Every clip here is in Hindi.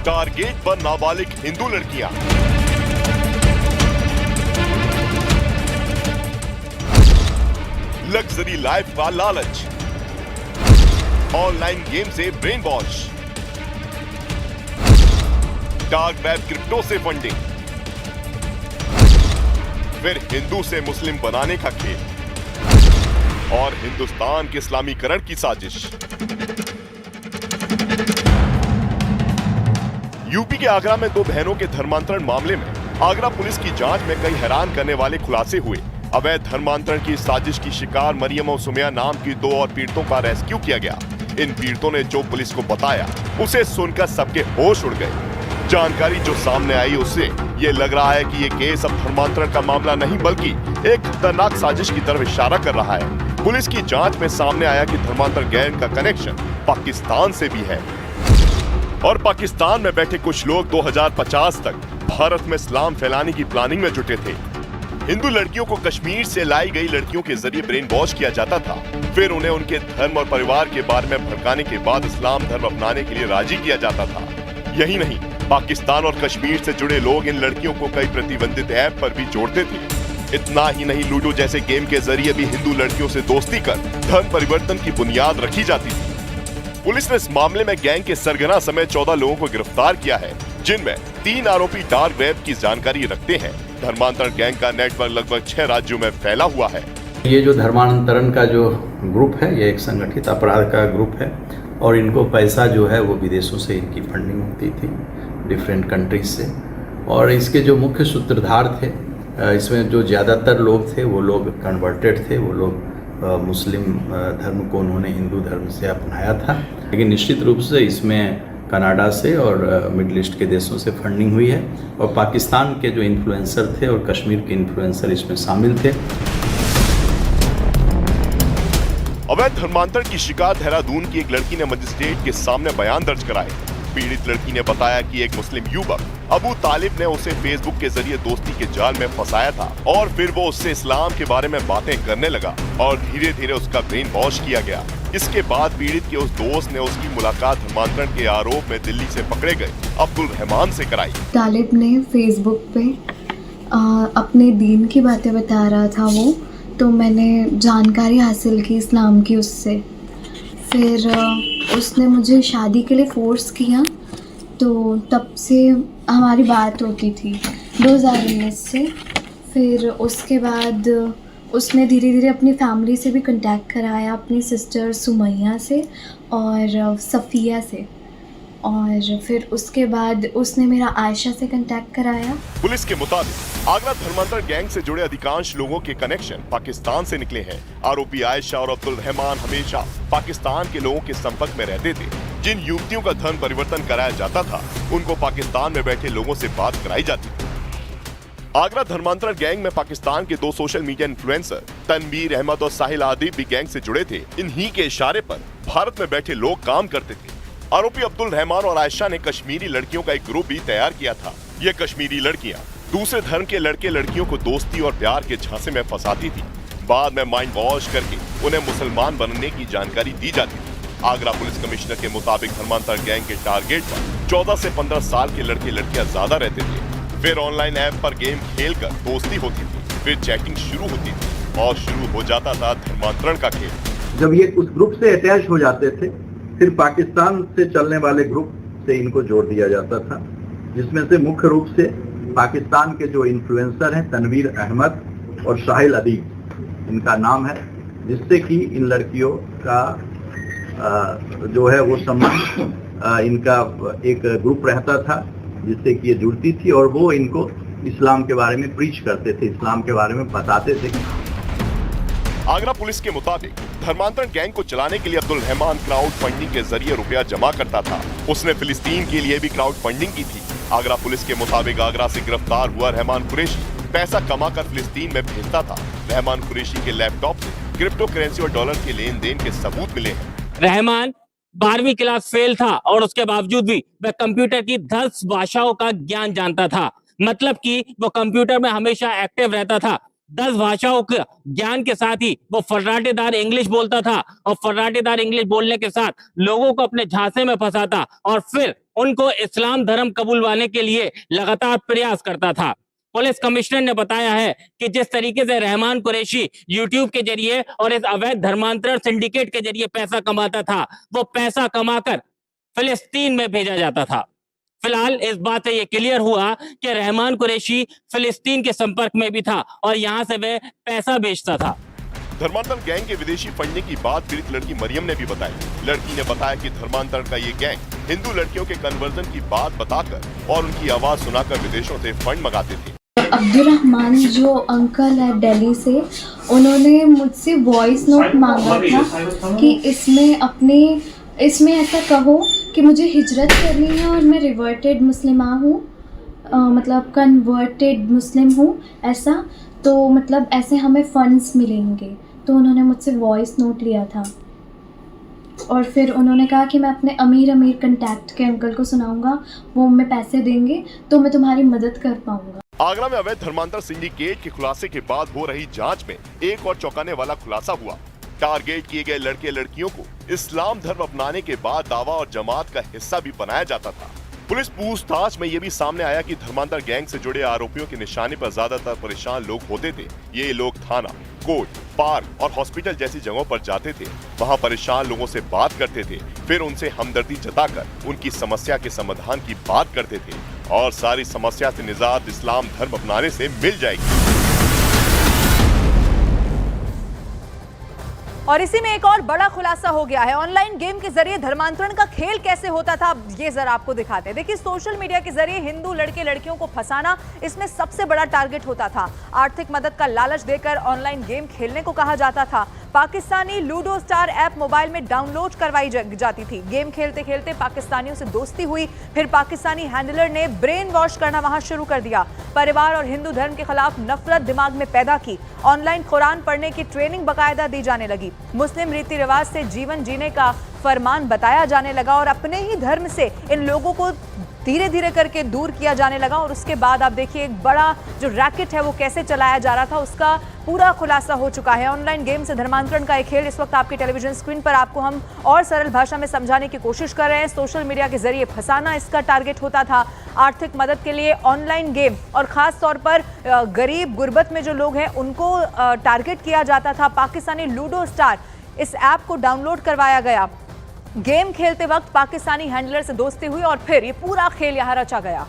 टारगेट पर नाबालिग हिंदू लड़कियां। लग्जरी लाइफ का लालच, ऑनलाइन गेम से brain wash, dark web crypto से फंडिंग, फिर हिंदू से मुस्लिम बनाने का खेल और हिंदुस्तान के इस्लामीकरण की साजिश। यूपी के आगरा में दो बहनों के धर्मांतरण मामले में आगरा पुलिस की जांच में कई हैरान करने वाले खुलासे हुए। अवैध धर्मांतरण की साजिश की शिकार मरियम और सुमैया नाम की दो और पीड़ितों का रेस्क्यू किया गया। इन पीड़ितों ने जो पुलिस को बताया उसे सुनकर सबके होश उड़ गए। जानकारी जो सामने आई उससे ये लग रहा है कि ये केस अब धर्मांतरण का मामला नहीं बल्कि एक खतरनाक साजिश की तरफ इशारा कर रहा है। पुलिस की जांच में सामने आया कि धर्मांतरण गैंग का कनेक्शन पाकिस्तान से भी है और पाकिस्तान में बैठे कुछ लोग 2050 तक भारत में इस्लाम फैलाने की प्लानिंग में जुटे थे। हिंदू लड़कियों को कश्मीर से लाई गई लड़कियों के जरिए ब्रेन वॉश किया जाता था, फिर उन्हें उनके धर्म और परिवार के बारे में भड़काने के बाद इस्लाम धर्म अपनाने के लिए राजी किया जाता था। यही नहीं, पाकिस्तान और कश्मीर से जुड़े लोग इन लड़कियों को कई प्रतिबंधित ऐप पर भी जोड़ते थे। इतना ही नहीं, लूडो जैसे गेम के जरिए भी हिंदू लड़कियों से दोस्ती कर धर्म परिवर्तन की बुनियाद रखी जाती थी। पुलिस ने इस मामले में गैंग के सरगना समेत 14 लोगों को गिरफ्तार किया है, जिनमें 3 आरोपी डार्क वेब की जानकारी रखते हैं। धर्मांतरण गैंग का नेटवर्क लगभग 6 राज्यों में फैला हुआ है। ये जो धर्मांतरण का जो ग्रुप है, ये एक संगठित अपराध का ग्रुप है और इनको पैसा जो है वो विदेशों से इनकी फंडिंग होती थी, डिफरेंट कंट्रीज से। और इसके जो मुख्य सूत्रधार थे, इसमें जो ज़्यादातर लोग थे वो लोग कन्वर्टेड थे, वो लोग मुस्लिम धर्म को उन्होंने हिंदू धर्म से अपनाया था। लेकिन निश्चित रूप से इसमें कनाडा से और मिडिल ईस्ट के देशों से फंडिंग हुई है और पाकिस्तान के जो इन्फ्लुएंसर थे और कश्मीर के इन्फ्लुएंसर इसमें शामिल थे। अवैध धर्मांतरण की शिकार देहरादून की एक लड़की ने मजिस्ट्रेट के सामने बयान दर्ज कराए। पीड़ित लड़की ने बताया कि एक मुस्लिम युवक अबू तालिब ने उसे फेसबुक के जरिए दोस्ती के जाल में फंसाया था और फिर वो उससे इस्लाम के बारे में बातें करने लगा और धीरे धीरे उसका ब्रेन वॉश किया गया। इसके बाद पीड़ित के उस दोस्त ने उसकी मुलाकात धर्मांतरण के आरोप में दिल्ली से पकड़े गए अब्दुल रहमान से कराई। तालिब ने फेसबुक पे अपने दीन की बातें बता रहा था वो, तो मैंने जानकारी हासिल की इस्लाम की उससे। फिर उसने मुझे शादी के लिए फ़ोर्स किया, तो तब से हमारी बात होती थी 2019 से। फिर उसके बाद उसने धीरे धीरे अपनी फैमिली से भी कांटेक्ट कराया, अपनी सिस्टर सुमैया से और सफ़िया से, और फिर उसके बाद उसने मेरा आयशा से कांटेक्ट कराया। पुलिस के मुताबिक आगरा धर्मांतरण गैंग से जुड़े अधिकांश लोगों के कनेक्शन पाकिस्तान से निकले हैं। आरोपी आयशा और अब्दुल रहमान हमेशा पाकिस्तान के लोगों के संपर्क में रहते थे। जिन युवतियों का धर्म परिवर्तन कराया जाता था उनको पाकिस्तान में बैठे लोगों से बात कराई जाती थी। आगरा धर्मांतरण गैंग में पाकिस्तान के 2 social media influencer Tanveer Ahmed और साहिल आदिब भी गैंग से जुड़े थे। इन्हीं के इशारे पर भारत में बैठे लोग काम करते थे। आरोपी अब्दुल रहमान और आयशा ने कश्मीरी लड़कियों का एक ग्रुप भी तैयार किया था। ये कश्मीरी लड़कियां दूसरे धर्म के लड़के लड़कियों को दोस्ती और प्यार के झांसे में फंसाती थी। बाद में माइंड वॉश करके उन्हें मुसलमान बनने की जानकारी दी जाती थी। आगरा पुलिस कमिश्नर के मुताबिक धर्मांतरण गैंग के टारगेट पर 14 से 15 साल के लड़के लड़कियां ज्यादा रहते थे। फिर ऑनलाइन ऐप पर गेम खेलकर दोस्ती होती थी, फिर चैटिंग शुरू होती थी और शुरू हो जाता था धर्मांतरण का खेल। जब ये उस ग्रुप से अटैच हो जाते थे, फिर पाकिस्तान से चलने वाले ग्रुप से इनको जोड़ दिया जाता था, जिसमें से मुख्य रूप से पाकिस्तान के जो इन्फ्लुएंसर हैं तनवीर अहमद और साहिल अदीब इनका नाम है, जिससे कि इन लड़कियों का जो है वो संबंध इनका एक ग्रुप रहता था जिससे कि ये जुड़ती थी और वो इनको इस्लाम के बारे में प्रीच करते थे, इस्लाम के बारे में बताते थे। आगरा पुलिस के मुताबिक धर्मांतरण गैंग को चलाने के लिए अब्दुल रहमान क्राउड फंडिंग के जरिए रुपया जमा करता था। उसने फिलिस्तीन के लिए भी क्राउड फंडिंग की थी। आगरा पुलिस के मुताबिक आगरा से गिरफ्तार हुआ रहमान कुरैशी पैसा कमाकर फिलिस्तीन में भेजता था। रहमान कुरैशी के लैपटॉप से क्रिप्टो करेंसी और डॉलर के लेन देन के सबूत मिले हैं। रहमान 12वीं क्लास फेल था और उसके बावजूद भी वह कंप्यूटर की 10 भाषाओं का ज्ञान जानता था। मतलब कि वो कंप्यूटर में हमेशा एक्टिव रहता था। 10 भाषाओं के ज्ञान के साथ ही वो फर्राटेदार इंग्लिश बोलता था और फर्राटेदार इंग्लिश बोलने के साथ लोगों को अपने झांसे में फंसाता और फिर उनको इस्लाम धर्म कबूलवाने के लिए लगातार प्रयास करता था। पुलिस कमिश्नर ने बताया है कि जिस तरीके से रहमान कुरैशी यूट्यूब के जरिए और इस अवैध धर्मांतरण सिंडिकेट के जरिए पैसा कमाता था, वो पैसा कमाकर फिलिस्तीन में भेजा जाता था। फिलहाल इस बात से ये क्लियर हुआ कि रहमान कुरैशी फिलिस्तीन के संपर्क में भी था और यहाँ से वह पैसा बेचता था। धर्मांतरण गैंग के विदेशी फंडिंग की बात पीड़ित लड़की मरियम ने भी बताई। लड़की ने बताया कि धर्मांतरण का ये गैंग हिंदू लड़कियों के कन्वर्जन की बात बताकर और उनकी आवाज सुनाकर विदेशों से फंड मंगाते थे। अब्दुर्रहमान जो अंकल है दिल्ली से, उन्होंने मुझसे वॉइस नोट मांगा था कि इसमें ऐसा कहो कि मुझे हिजरत करनी है और मैं रिवर्टेड मुस्लिमा हूँ, मतलब कन्वर्टेड मुस्लिम हूँ ऐसा, तो मतलब ऐसे हमें फंड्स मिलेंगे। तो उन्होंने मुझसे वॉइस नोट लिया था और फिर उन्होंने कहा कि मैं अपने अमीर कंटैक्ट के अंकल को सुनाऊंगा, वो हमें पैसे देंगे तो मैं तुम्हारी मदद कर पाऊंगा। आगरा में अवैध धर्मांतरण सिंडिकेट के खुलासे के बाद हो रही जांच में एक और चौंकाने वाला खुलासा हुआ। टारगेट किए गए लड़के लड़कियों को इस्लाम धर्म अपनाने के बाद दावा और जमात का हिस्सा भी बनाया जाता था। पुलिस पूछताछ में ये भी सामने आया कि धर्मांतर गैंग से जुड़े आरोपियों के निशाने पर ज्यादातर परेशान लोग होते थे। ये लोग थाना, कोर्ट, पार्क और हॉस्पिटल जैसी जगहों पर जाते थे, वहाँ परेशान लोगों से बात करते थे, फिर उनसे हमदर्दी जताकर उनकी समस्या के समाधान की बात करते थे और सारी समस्या से निजात इस्लाम धर्म अपनाने से मिल जाएगी। और इसी में एक और बड़ा खुलासा हो गया है। ऑनलाइन गेम के जरिए धर्मांतरण का खेल कैसे होता था, ये जरा आपको दिखाते हैं। देखिए, सोशल मीडिया के जरिए हिंदू लड़के लड़कियों को फंसाना इसमें सबसे बड़ा टारगेट होता था। आर्थिक मदद का लालच देकर ऑनलाइन गेम खेलने को कहा जाता था। Pakistani ludo star app mobile में डाउनलोड करवाई जाती थी। गेम खेलते खेलते पाकिस्तानियों से दोस्ती हुई, फिर पाकिस्तानी हैंडलर ने ब्रेन वॉश करना वहां शुरू कर दिया। परिवार और हिंदू धर्म के खिलाफ नफरत दिमाग में पैदा की। ऑनलाइन कुरान पढ़ने की ट्रेनिंग बाकायदा दी जाने लगी। मुस्लिम रीति रिवाज से जीवन जीने का फरमान बताया जाने लगा और अपने ही धर्म से इन लोगों को धीरे धीरे करके दूर किया जाने लगा। और उसके बाद आप देखिए, एक बड़ा जो रैकेट है वो कैसे चलाया जा रहा था, उसका पूरा खुलासा हो चुका है। ऑनलाइन गेम से धर्मांतरण का एक खेल इस वक्त आपकी टेलीविजन स्क्रीन पर आपको हम और सरल भाषा में समझाने की कोशिश कर रहे हैं। सोशल मीडिया के जरिए फंसाना इसका टारगेट होता था। आर्थिक मदद के लिए ऑनलाइन गेम और खास तौर पर गरीब गुर्बत में जो लोग हैं उनको टारगेट किया जाता था। पाकिस्तानी लूडो स्टार इस ऐप को डाउनलोड करवाया गया। गेम खेलते वक्त पाकिस्तानी हैंडलर से दोस्ती हुई और फिर ये पूरा खेल यहां रचा गया।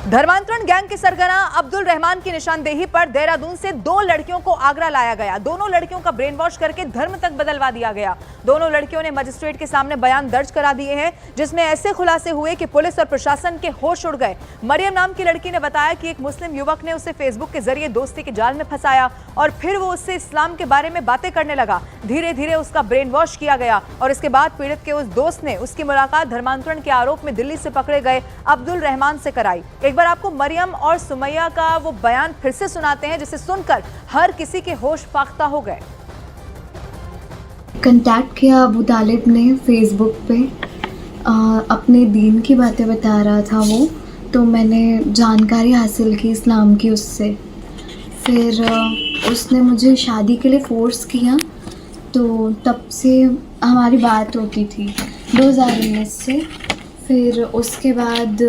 धर्मांतरण गैंग के सरगना अब्दुल रहमान की निशानदेही पर देहरादून से 2 लड़कियों को आगरा लाया गया। दोनों लड़कियों का ब्रेन वॉश करके धर्म तक बदलवा दिया गया। दोनों लड़कियों ने मजिस्ट्रेट के सामने बयान दर्ज करा दिए हैं, जिसमें ऐसे खुलासे हुए कि पुलिस और प्रशासन के होश उड़ गए। मरियम नाम की लड़की ने बताया कि एक मुस्लिम युवक ने उसे फेसबुक के जरिए दोस्ती के जाल में फंसाया और फिर वो उससे इस्लाम के बारे में बातें करने लगा। धीरे धीरे उसका ब्रेन वॉश किया गया और इसके बाद पीड़ित के उस दोस्त ने उसकी मुलाकात धर्मांतरण के आरोप में दिल्ली से पकड़े गए अब्दुल रहमान से कराई। एक बार आपको मरियम और सुमैया का वो बयान फिर से सुनाते हैं, जिसे सुनकर हर किसी के होश फाख्ता हो गए। कंटैक्ट किया अबू तालिब ने फेसबुक पे, अपने दीन की बातें बता रहा था वो, तो मैंने जानकारी हासिल की इस्लाम की उससे। फिर उसने मुझे शादी के लिए फ़ोर्स किया, तो तब से हमारी बात होती थी 2019 से। फिर उसके बाद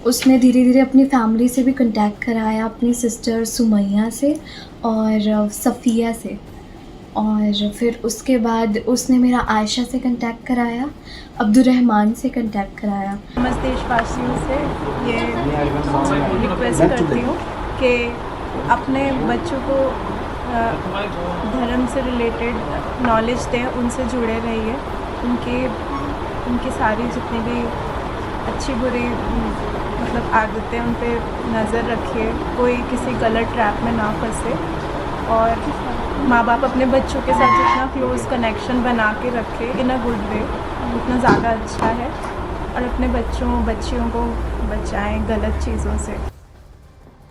उसने धीरे धीरे अपनी फैमिली से भी कांटेक्ट कराया, अपनी सिस्टर सुमैया से और सफ़िया से। और फिर उसके बाद उसने मेरा आयशा से कांटेक्ट कराया, अब्दुर्रहमान से कांटेक्ट कराया। समस्त देशवासियों से ये रिक्वेस्ट करती हूँ कि अपने बच्चों को धर्म से रिलेटेड नॉलेज दें, उनसे जुड़े रहिए, उनकी सारी जितनी भी अच्छी बुरी मतलब आदतें उन पे नज़र रखिए, कोई किसी गलत ट्रैप में ना फंसे। और माँ बाप अपने बच्चों के साथ जितना क्लोज़ कनेक्शन बना के रखे इन अ गुड वे, उतना ज़्यादा अच्छा है। और अपने बच्चियों को बचाएं गलत चीज़ों से।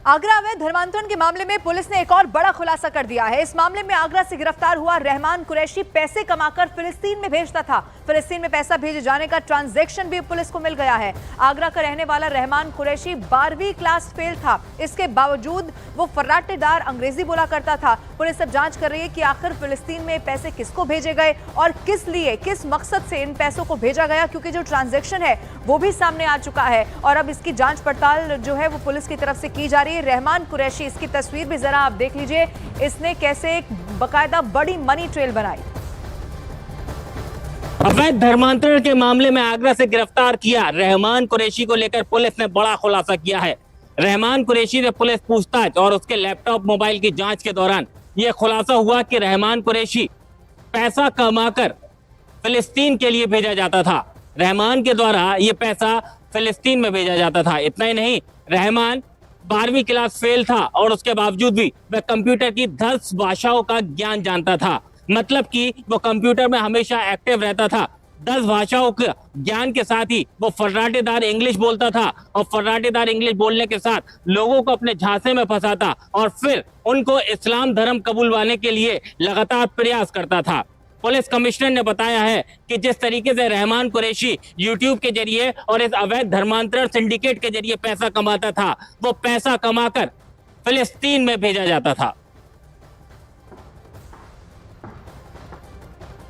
आगरा अवैध धर्मांतरण के मामले में पुलिस ने एक और बड़ा खुलासा कर दिया है। इस मामले में आगरा से गिरफ्तार हुआ रहमान कुरैशी पैसे कमाकर फिलिस्तीन में भेजता था। फिलिस्तीन में पैसा भेजे जाने का ट्रांजैक्शन भी पुलिस को मिल गया है। आगरा का रहने वाला रहमान कुरैशी 12वीं क्लास फेल था, इसके बावजूद वो फर्राटेदार अंग्रेजी बोला करता था। पुलिस अब जांच कर रही है कि आखिर फिलिस्तीन में पैसे किसको भेजे गए और किस लिए, किस मकसद से इन पैसों को भेजा गया, क्योंकि जो ट्रांजैक्शन है वो भी सामने आ चुका है और अब इसकी जांच पड़ताल जो है वो पुलिस की तरफ से की जा रही है। रहमान कुरैशी, इसकी तस्वीर भी जरा आप देख लीजिए, इसने कैसे एक बकायदा बड़ी मनी ट्रेल बनाई। अवैध धर्मांतरण के मामले में आगरा से गिरफ्तार किया रहमान कुरैशी को लेकर पुलिस ने बड़ा खुलासा किया है। रहमान कुरैशी से पुलिस पूछताछ और उसके लैपटॉप मोबाइल की जांच के दौरान यह खुलासा हुआ कि रहमान कुरैशी पैसा कमाकर फिलिस्तीन के लिए भेजा जाता था। रहमान के द्वारा यह पैसा फिलिस्तीन में भेजा जाता था। इतना ही नहीं, रहमान 12वीं क्लास फेल था और उसके बावजूद भी वह कंप्यूटर की 10 भाषाओं का ज्ञान जानता था। मतलब कि वो कंप्यूटर में हमेशा एक्टिव रहता था। 10 भाषाओं के ज्ञान के साथ ही वो फर्राटेदार इंग्लिश बोलता था और फर्राटेदार इंग्लिश बोलने के साथ लोगों को अपने झांसे में फंसाता और फिर उनको इस्लाम धर्म कबूलवाने के लिए लगातार प्रयास करता था। पुलिस कमिश्नर ने बताया है कि जिस तरीके से रहमान कुरैशी यूट्यूब के जरिए और इस अवैध धर्मांतरण सिंडिकेट के जरिए पैसा कमाता था, वो पैसा कमाकर फिलिस्तीन में भेजा जाता था।